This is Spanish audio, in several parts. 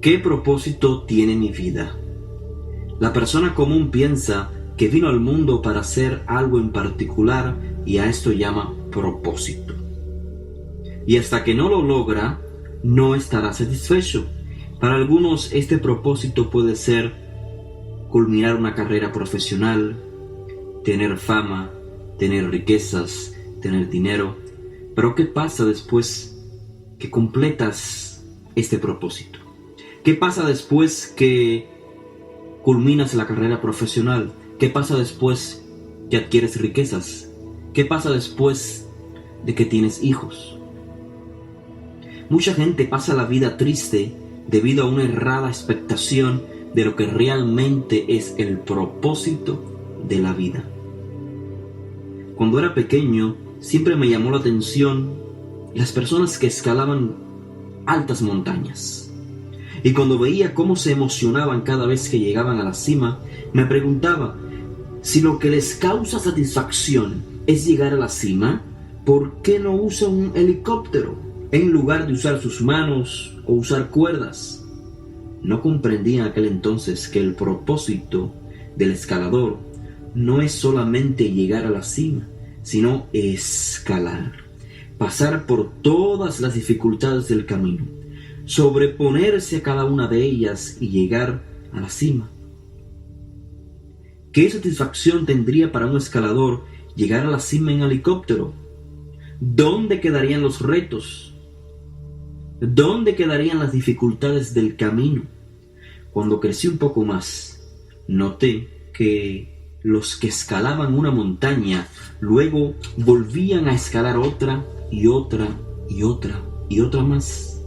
¿Qué propósito tiene mi vida? La persona común piensa que vino al mundo para hacer algo en particular y a esto llama propósito. Y hasta que no lo logra, no estará satisfecho. Para algunos este propósito puede ser culminar una carrera profesional, tener fama, tener riquezas, tener dinero. Pero ¿qué pasa después que completas este propósito? ¿Qué pasa después que culminas la carrera profesional? ¿Qué pasa después que adquieres riquezas? ¿Qué pasa después de que tienes hijos? Mucha gente pasa la vida triste debido a una errada expectación de lo que realmente es el propósito de la vida. Cuando era pequeño, siempre me llamó la atención las personas que escalaban altas montañas. Y cuando veía cómo se emocionaban cada vez que llegaban a la cima, me preguntaba, si lo que les causa satisfacción es llegar a la cima, ¿por qué no usan un helicóptero en lugar de usar sus manos o usar cuerdas? No comprendía en aquel entonces que el propósito del escalador no es solamente llegar a la cima, sino escalar, pasar por todas las dificultades del camino, sobreponerse a cada una de ellas y llegar a la cima. ¿Qué satisfacción tendría para un escalador llegar a la cima en helicóptero? ¿Dónde quedarían los retos? ¿Dónde quedarían las dificultades del camino? Cuando crecí un poco más, noté que los que escalaban una montaña luego volvían a escalar otra y otra y otra y otra más.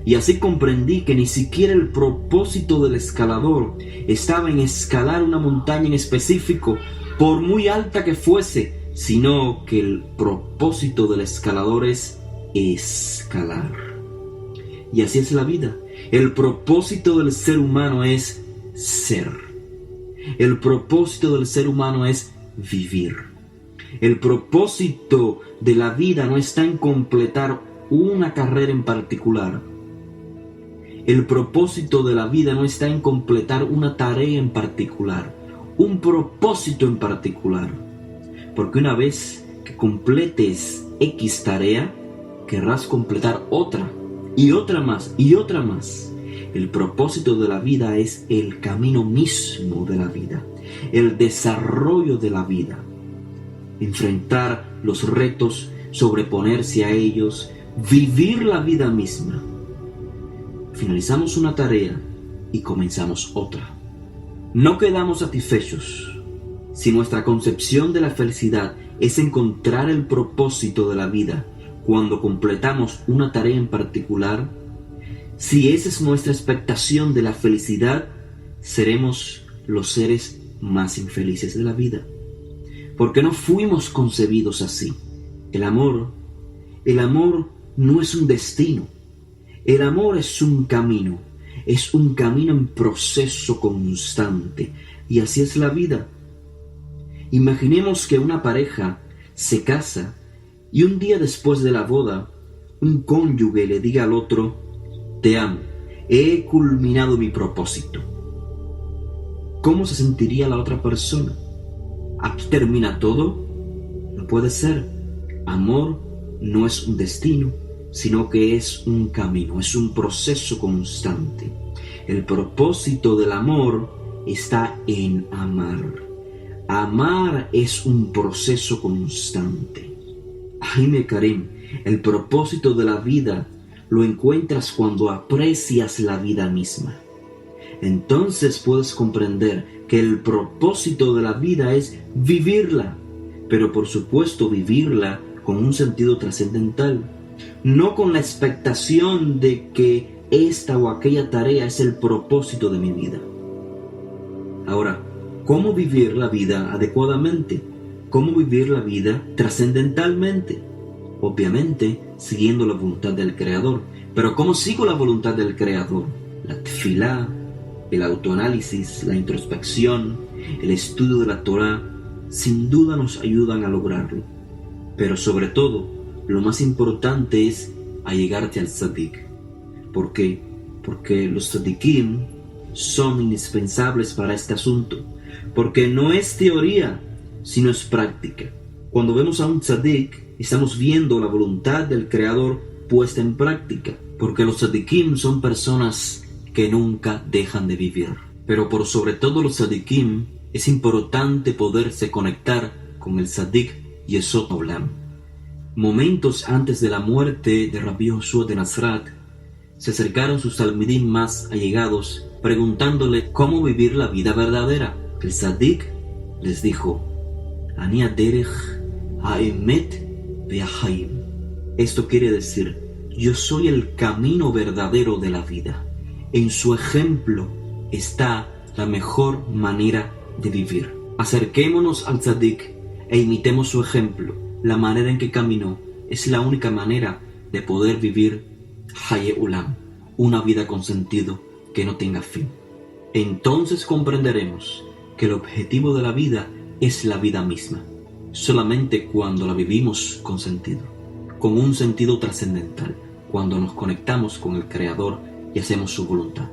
Y así comprendí que ni siquiera el propósito del escalador estaba en escalar una montaña en específico, por muy alta que fuese, sino que el propósito del escalador es escalar. Y así es la vida. El propósito del ser humano es ser. El propósito del ser humano es vivir. El propósito de la vida no está en completar una carrera en particular. El propósito de la vida no está en completar una tarea en particular, un propósito en particular. Porque una vez que completes X tarea, querrás completar otra, y otra más, y otra más. El propósito de la vida es el camino mismo de la vida, el desarrollo de la vida. Enfrentar los retos, sobreponerse a ellos, vivir la vida misma. Finalizamos una tarea y comenzamos otra. No quedamos satisfechos. Si nuestra concepción de la felicidad es encontrar el propósito de la vida cuando completamos una tarea en particular, si esa es nuestra expectación de la felicidad, seremos los seres más infelices de la vida. Porque no fuimos concebidos así. El amor no es un destino. El amor es un camino en proceso constante, y así es la vida. Imaginemos que una pareja se casa y un día después de la boda, un cónyuge le diga al otro, te amo, he culminado mi propósito. ¿Cómo se sentiría la otra persona? ¿Aquí termina todo? No puede ser. Amor no es un destino, sino que es un camino, es un proceso constante. El propósito del amor está en amar. Amar es un proceso constante. Jaime Karim, el propósito de la vida lo encuentras cuando aprecias la vida misma. Entonces puedes comprender que el propósito de la vida es vivirla, pero por supuesto vivirla con un sentido trascendental. No con la expectación de que esta o aquella tarea es el propósito de mi vida. Ahora, ¿cómo vivir la vida adecuadamente? ¿Cómo vivir la vida trascendentalmente? Obviamente, siguiendo la voluntad del Creador. Pero ¿cómo sigo la voluntad del Creador? La tefilá, el autoanálisis, la introspección, el estudio de la Torá, sin duda nos ayudan a lograrlo. Pero sobre todo, lo más importante es allegarte al Tzadik. ¿Por qué? porque los tzadikim son indispensables para este asunto, porque no es teoría, sino es práctica. Cuando vemos a un tzadik, estamos viendo la voluntad del Creador puesta en práctica, porque los tzadikim son personas que nunca dejan de vivir. Pero por sobre todo los tzadikim, es importante poderse conectar con el tzadik Yesod Olam. Momentos antes de la muerte de Rabbi Yoshua de Nazaret, se acercaron sus talmidim más allegados, preguntándole cómo vivir la vida verdadera. El tzadik les dijo: Ani haderech, haemet ve'ahaim. Esto quiere decir: yo soy el camino verdadero de la vida. En su ejemplo está la mejor manera de vivir. Acerquémonos al tzadik e imitemos su ejemplo. La manera en que caminó es la única manera de poder vivir Haye Ulam, una vida con sentido que no tenga fin. Entonces comprenderemos que el objetivo de la vida es la vida misma, solamente cuando la vivimos con sentido, con un sentido trascendental, cuando nos conectamos con el Creador y hacemos su voluntad.